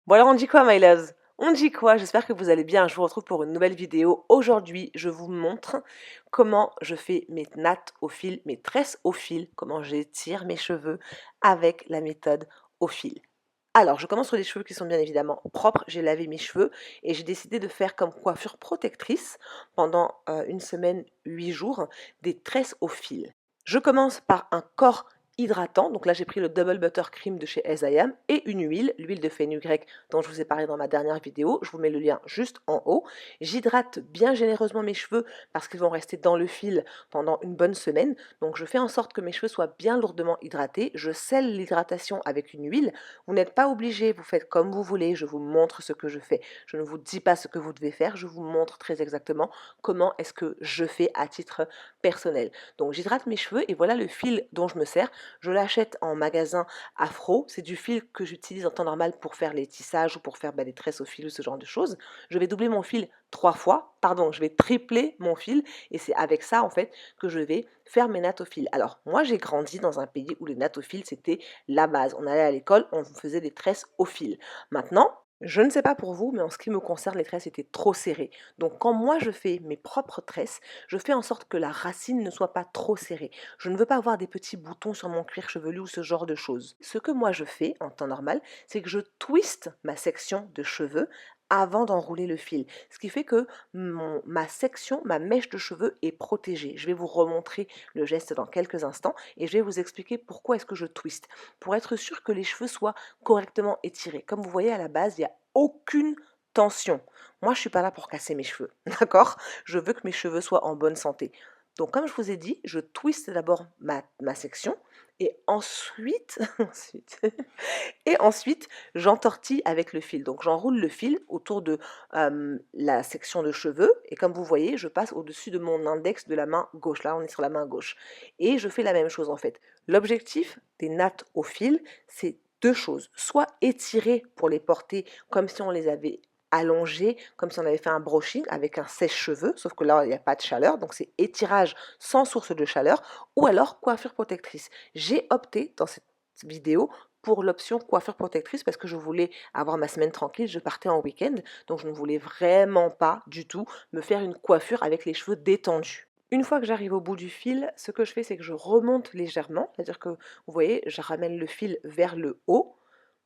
Bon alors on dit quoi my loves? On dit quoi? J'espère que vous allez bien. Je vous retrouve pour une nouvelle vidéo. Aujourd'hui, je vous montre comment je fais mes nattes au fil, mes tresses au fil, comment j'étire mes cheveux avec la méthode au fil. Alors, je commence sur les cheveux qui sont bien évidemment propres. J'ai lavé mes cheveux et j'ai décidé de faire comme coiffure protectrice pendant une semaine, 8 jours, des tresses au fil. Je commence par un corps hydratant. Donc là, j'ai pris le Double Butter Cream de chez As I Am et une huile, l'huile de fenugrec dont je vous ai parlé dans ma dernière vidéo. Je vous mets le lien juste en haut. J'hydrate bien généreusement mes cheveux parce qu'ils vont rester dans le fil pendant une bonne semaine. Donc je fais en sorte que mes cheveux soient bien lourdement hydratés. Je scelle l'hydratation avec une huile. Vous n'êtes pas obligé, vous faites comme vous voulez. Je vous montre ce que je fais. Je ne vous dis pas ce que vous devez faire. Je vous montre très exactement comment est-ce que je fais à titre personnel. Donc j'hydrate mes cheveux et voilà le fil dont je me sers. Je l'achète en magasin Afro. C'est du fil que j'utilise en temps normal pour faire les tissages ou pour faire des tresses au fil ou ce genre de choses. Je vais doubler mon fil 3 fois. Pardon, je vais tripler mon fil et c'est avec ça en fait que je vais faire mes nattes au fil. Alors moi j'ai grandi dans un pays où les nattes au fil c'était la base. On allait à l'école, on faisait des tresses au fil. Maintenant, je ne sais pas pour vous, mais en ce qui me concerne, les tresses étaient trop serrées. Donc quand moi je fais mes propres tresses, je fais en sorte que la racine ne soit pas trop serrée. Je ne veux pas avoir des petits boutons sur mon cuir chevelu ou ce genre de choses. Ce que moi je fais en temps normal, c'est que je twiste ma section de cheveux avant d'enrouler le fil. Ce qui fait que ma section, ma mèche de cheveux est protégée. Je vais vous remontrer le geste dans quelques instants et je vais vous expliquer pourquoi est-ce que je twiste. Pour être sûr que les cheveux soient correctement étirés. Comme vous voyez à la base, il n'y a aucune tension. Moi, je ne suis pas là pour casser mes cheveux, d'accord? Je veux que mes cheveux soient en bonne santé. Donc, comme je vous ai dit, je twiste d'abord ma section et ensuite, ensuite, j'entortille avec le fil. Donc, j'enroule le fil autour de la section de cheveux et comme vous voyez, je passe au-dessus de mon index de la main gauche. Là, on est sur la main gauche. Et je fais la même chose en fait. L'objectif des nattes au fil, c'est deux choses. Soit étirer pour les porter comme si on les avait allongées, comme si on avait fait un brushing avec un sèche-cheveux, sauf que là, il n'y a pas de chaleur, donc c'est étirage sans source de chaleur, ou alors coiffure protectrice. J'ai opté dans cette vidéo pour l'option coiffure protectrice parce que je voulais avoir ma semaine tranquille, je partais en week-end, donc je ne voulais vraiment pas du tout me faire une coiffure avec les cheveux détendus. Une fois que j'arrive au bout du fil, ce que je fais, c'est que je remonte légèrement, c'est-à-dire que, vous voyez, je ramène le fil vers le haut,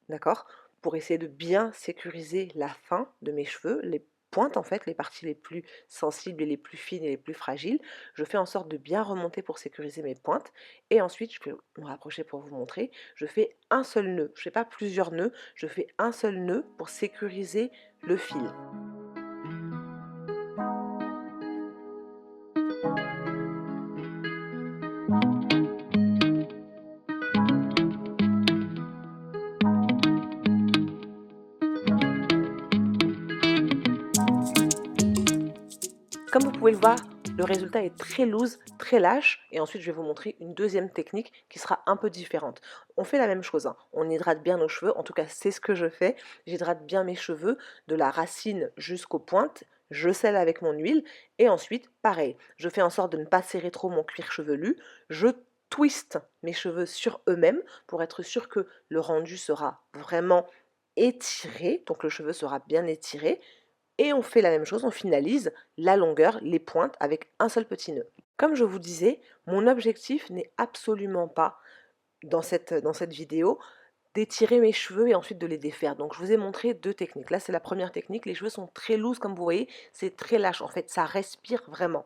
d'accord, pour essayer de bien sécuriser la fin de mes cheveux, les pointes en fait, les parties les plus sensibles et les plus fines et les plus fragiles. Je fais en sorte de bien remonter pour sécuriser mes pointes et ensuite, je peux me rapprocher pour vous montrer, je fais un seul nœud, je ne fais pas plusieurs nœuds, je fais un seul nœud pour sécuriser le fil. Comme vous pouvez le voir, le résultat est très loose, très lâche, et ensuite je vais vous montrer une deuxième technique qui sera un peu différente. On fait la même chose, hein. On hydrate bien nos cheveux, en tout cas c'est ce que je fais, j'hydrate bien mes cheveux de la racine jusqu'aux pointes, je scelle avec mon huile, et ensuite pareil, je fais en sorte de ne pas serrer trop mon cuir chevelu, je twiste mes cheveux sur eux-mêmes pour être sûr que le rendu sera vraiment étiré, donc le cheveu sera bien étiré, et on fait la même chose, on finalise la longueur, les pointes avec un seul petit nœud. Comme je vous disais, mon objectif n'est absolument pas, dans cette vidéo, d'étirer mes cheveux et ensuite de les défaire. Donc je vous ai montré deux techniques. Là c'est la première technique, les cheveux sont très loose comme vous voyez, c'est très lâche, en fait ça respire vraiment.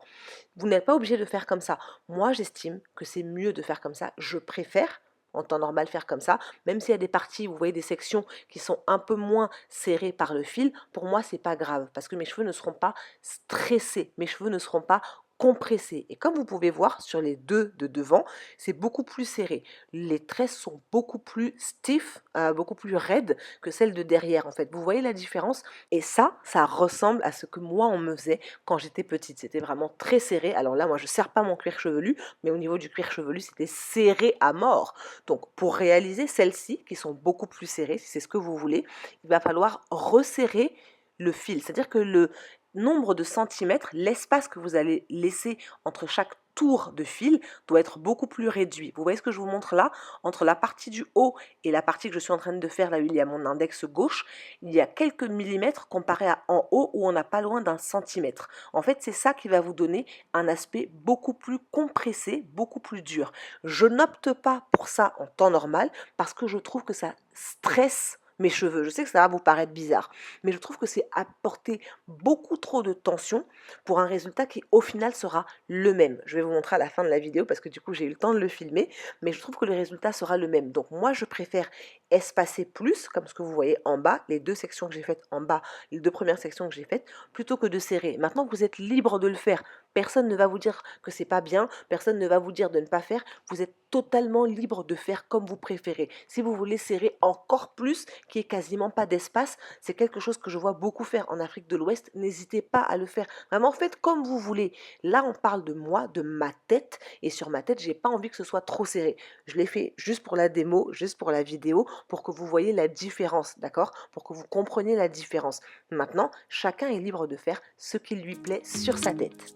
Vous n'êtes pas obligé de faire comme ça. Moi j'estime que c'est mieux de faire comme ça, je préfère en temps normal faire comme ça, même s'il y a des parties, vous voyez des sections qui sont un peu moins serrées par le fil, pour moi c'est pas grave, parce que mes cheveux ne seront pas stressés, mes cheveux ne seront pas compressés. Et comme vous pouvez voir sur les deux de devant, c'est beaucoup plus serré. Les tresses sont beaucoup plus stiff, beaucoup plus raides que celles de derrière en fait. Vous voyez la différence? Et ça ressemble à ce que moi on me faisait quand j'étais petite. C'était vraiment très serré. Alors là, moi je serre pas mon cuir chevelu, mais au niveau du cuir chevelu, c'était serré à mort. Donc, pour réaliser celles-ci, qui sont beaucoup plus serrées, si c'est ce que vous voulez, il va falloir resserrer le fil. C'est-à-dire que le nombre de centimètres, l'espace que vous allez laisser entre chaque tour de fil doit être beaucoup plus réduit. Vous voyez ce que je vous montre là? Entre la partie du haut et la partie que je suis en train de faire, là où il y a mon index gauche, il y a quelques millimètres comparé à en haut où on n'a pas loin d'un centimètre. En fait, c'est ça qui va vous donner un aspect beaucoup plus compressé, beaucoup plus dur. Je n'opte pas pour ça en temps normal parce que je trouve que ça stresse mes cheveux. Je sais que ça va vous paraître bizarre, mais je trouve que c'est apporter beaucoup trop de tension pour un résultat qui au final sera le même. Je vais vous montrer à la fin de la vidéo parce que du coup j'ai eu le temps de le filmer, mais je trouve que le résultat sera le même. Donc moi je préfère espacer plus, comme ce que vous voyez en bas, les deux sections que j'ai faites en bas, les deux premières sections que j'ai faites, plutôt que de serrer. Maintenant vous êtes libre de le faire. Personne ne va vous dire que c'est pas bien, personne ne va vous dire de ne pas faire. Vous êtes totalement libre de faire comme vous préférez. Si vous voulez serrer encore plus, qu'il n'y ait quasiment pas d'espace, c'est quelque chose que je vois beaucoup faire en Afrique de l'Ouest. N'hésitez pas à le faire. Vraiment, faites comme vous voulez. Là, on parle de moi, de ma tête, et sur ma tête, j'ai pas envie que ce soit trop serré. Je l'ai fait juste pour la démo, juste pour la vidéo, pour que vous voyez la différence, d'accord? Pour que vous compreniez la différence. Maintenant, chacun est libre de faire ce qui lui plaît sur sa tête.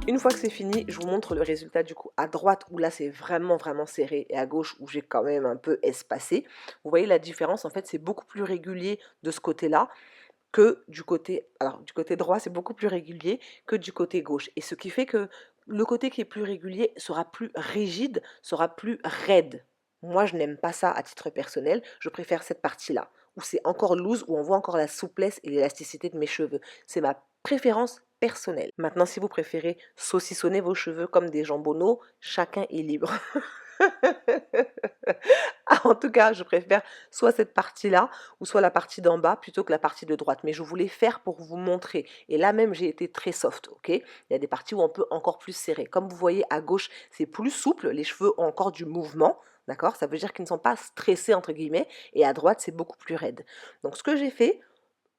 Une fois que c'est fini, je vous montre le résultat du coup à droite où là c'est vraiment vraiment serré et à gauche où j'ai quand même un peu espacé. Vous voyez la différence, en fait c'est beaucoup plus régulier de ce côté-là que du côté, alors du côté droit c'est beaucoup plus régulier que du côté gauche. Et ce qui fait que le côté qui est plus régulier sera plus rigide, sera plus raide. Moi je n'aime pas ça à titre personnel, je préfère cette partie-là où c'est encore loose, où on voit encore la souplesse et l'élasticité de mes cheveux. C'est ma préférence personnelle. Maintenant, si vous préférez saucissonner vos cheveux comme des jambonneaux, chacun est libre. Ah, en tout cas, je préfère soit cette partie-là ou soit la partie d'en bas plutôt que la partie de droite. Mais je voulais faire pour vous montrer. Et là même, j'ai été très soft, ok? Il y a des parties où on peut encore plus serrer. Comme vous voyez, à gauche, c'est plus souple. Les cheveux ont encore du mouvement, d'accord? Ça veut dire qu'ils ne sont pas stressés, entre guillemets. Et à droite, c'est beaucoup plus raide. Donc, ce que j'ai fait,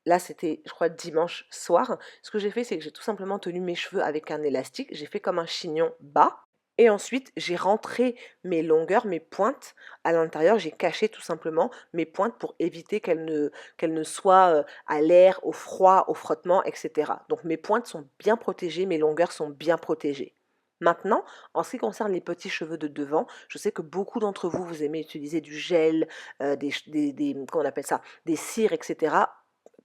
là, c'était, je crois, dimanche soir. Ce que j'ai fait, c'est que j'ai tout simplement tenu mes cheveux avec un élastique. J'ai fait comme un chignon bas. Et ensuite, j'ai rentré mes longueurs, mes pointes à l'intérieur. J'ai caché tout simplement mes pointes pour éviter qu'elles ne soient à l'air, au froid, au frottement, etc. Donc mes pointes sont bien protégées, mes longueurs sont bien protégées. Maintenant, en ce qui concerne les petits cheveux de devant, je sais que beaucoup d'entre vous, vous aimez utiliser du gel, comment on appelle ça, des cires, etc.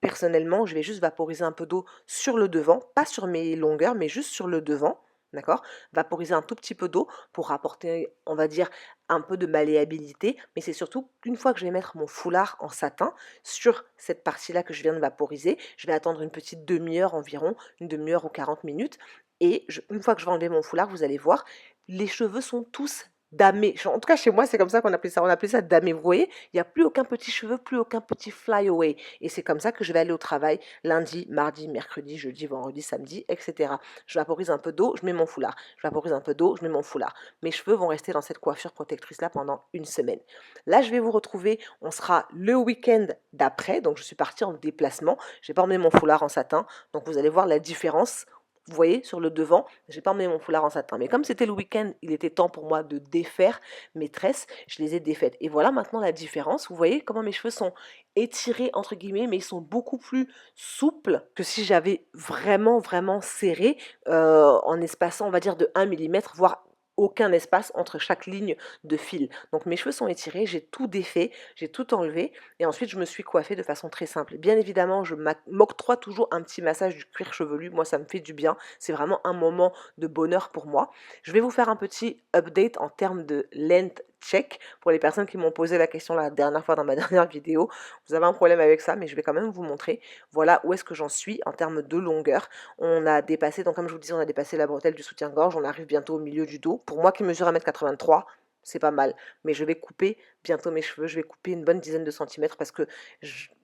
Personnellement, je vais juste vaporiser un peu d'eau sur le devant, pas sur mes longueurs, mais juste sur le devant, d'accord? Vaporiser un tout petit peu d'eau pour apporter, on va dire, un peu de malléabilité, mais c'est surtout qu'une fois que je vais mettre mon foulard en satin sur cette partie-là que je viens de vaporiser, je vais attendre une petite demi-heure environ, une demi-heure ou 40 minutes, et une fois que je vais enlever mon foulard, vous allez voir, les cheveux sont tous damés. En tout cas, chez moi, c'est comme ça on appelait ça damé. Vous voyez, il n'y a plus aucun petit cheveu, plus aucun petit fly-away. Et c'est comme ça que je vais aller au travail lundi, mardi, mercredi, jeudi, vendredi, samedi, etc. Je vaporise un peu d'eau, je mets mon foulard. Je vaporise un peu d'eau, je mets mon foulard. Mes cheveux vont rester dans cette coiffure protectrice-là pendant une semaine. Là, je vais vous retrouver, on sera le week-end d'après, donc je suis partie en déplacement. Je n'ai pas emmené mon foulard en satin, donc vous allez voir la différence. Vous voyez, sur le devant, j'ai pas emmené mon foulard en satin. Mais comme c'était le week-end, il était temps pour moi de défaire mes tresses. Je les ai défaites. Et voilà maintenant la différence. Vous voyez comment mes cheveux sont étirés, entre guillemets, mais ils sont beaucoup plus souples que si j'avais vraiment, vraiment serré en espaçant, on va dire, de 1 millimètre, voire aucun espace entre chaque ligne de fil. Donc mes cheveux sont étirés, j'ai tout défait, j'ai tout enlevé et ensuite je me suis coiffée de façon très simple. Bien évidemment, je m'octroie toujours un petit massage du cuir chevelu, moi ça me fait du bien, c'est vraiment un moment de bonheur pour moi. Je vais vous faire un petit update en termes de length check pour les personnes qui m'ont posé la question la dernière fois dans ma dernière vidéo. Vous avez un problème avec ça, mais je vais quand même vous montrer. Voilà où est-ce que j'en suis en termes de longueur. On a dépassé, donc comme je vous disais, on a dépassé la bretelle du soutien-gorge, on arrive bientôt au milieu du dos. Pour moi qui mesure 1,83 m, c'est pas mal. Mais je vais couper bientôt mes cheveux, je vais couper une bonne dizaine de centimètres parce que,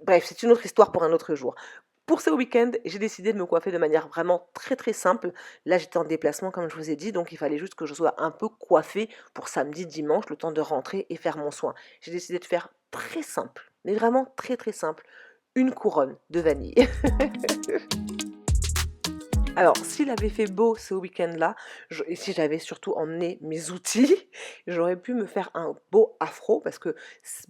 bref, c'est une autre histoire pour un autre jour. Pour ce week-end, j'ai décidé de me coiffer de manière vraiment très très simple. Là, j'étais en déplacement, comme je vous ai dit, donc il fallait juste que je sois un peu coiffée pour samedi, dimanche, le temps de rentrer et faire mon soin. J'ai décidé de faire très simple, mais vraiment très très simple, une couronne de vanille. Alors, s'il avait fait beau ce week-end-là, et si j'avais surtout emmené mes outils, j'aurais pu me faire un beau afro, parce que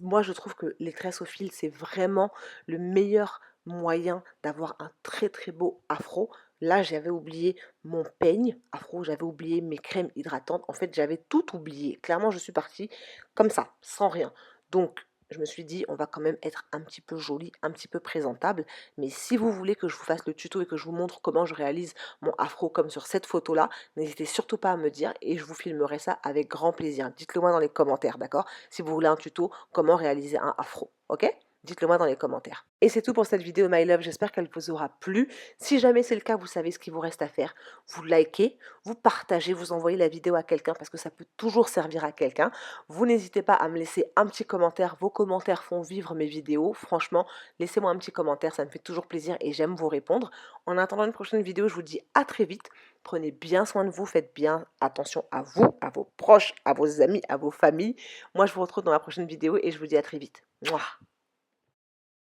moi, je trouve que les tresses au fil, c'est vraiment le meilleur moyen d'avoir un très très beau afro. Là, j'avais oublié mon peigne afro, j'avais oublié mes crèmes hydratantes. En fait, j'avais tout oublié. Clairement, je suis partie comme ça, sans rien. Donc, je me suis dit, on va quand même être un petit peu joli, un petit peu présentable. Mais si vous voulez que je vous fasse le tuto et que je vous montre comment je réalise mon afro comme sur cette photo-là, n'hésitez surtout pas à me dire et je vous filmerai ça avec grand plaisir. Dites-le moi dans les commentaires, d'accord? Si vous voulez un tuto, comment réaliser un afro, ok? Dites-le moi dans les commentaires. Et c'est tout pour cette vidéo, my love. J'espère qu'elle vous aura plu. Si jamais c'est le cas, vous savez ce qu'il vous reste à faire. Vous likez, vous partagez, vous envoyez la vidéo à quelqu'un parce que ça peut toujours servir à quelqu'un. Vous n'hésitez pas à me laisser un petit commentaire. Vos commentaires font vivre mes vidéos. Franchement, laissez-moi un petit commentaire. Ça me fait toujours plaisir et j'aime vous répondre. En attendant une prochaine vidéo, je vous dis à très vite. Prenez bien soin de vous. Faites bien attention à vous, à vos proches, à vos amis, à vos familles. Moi, je vous retrouve dans la prochaine vidéo et je vous dis à très vite. Mouah.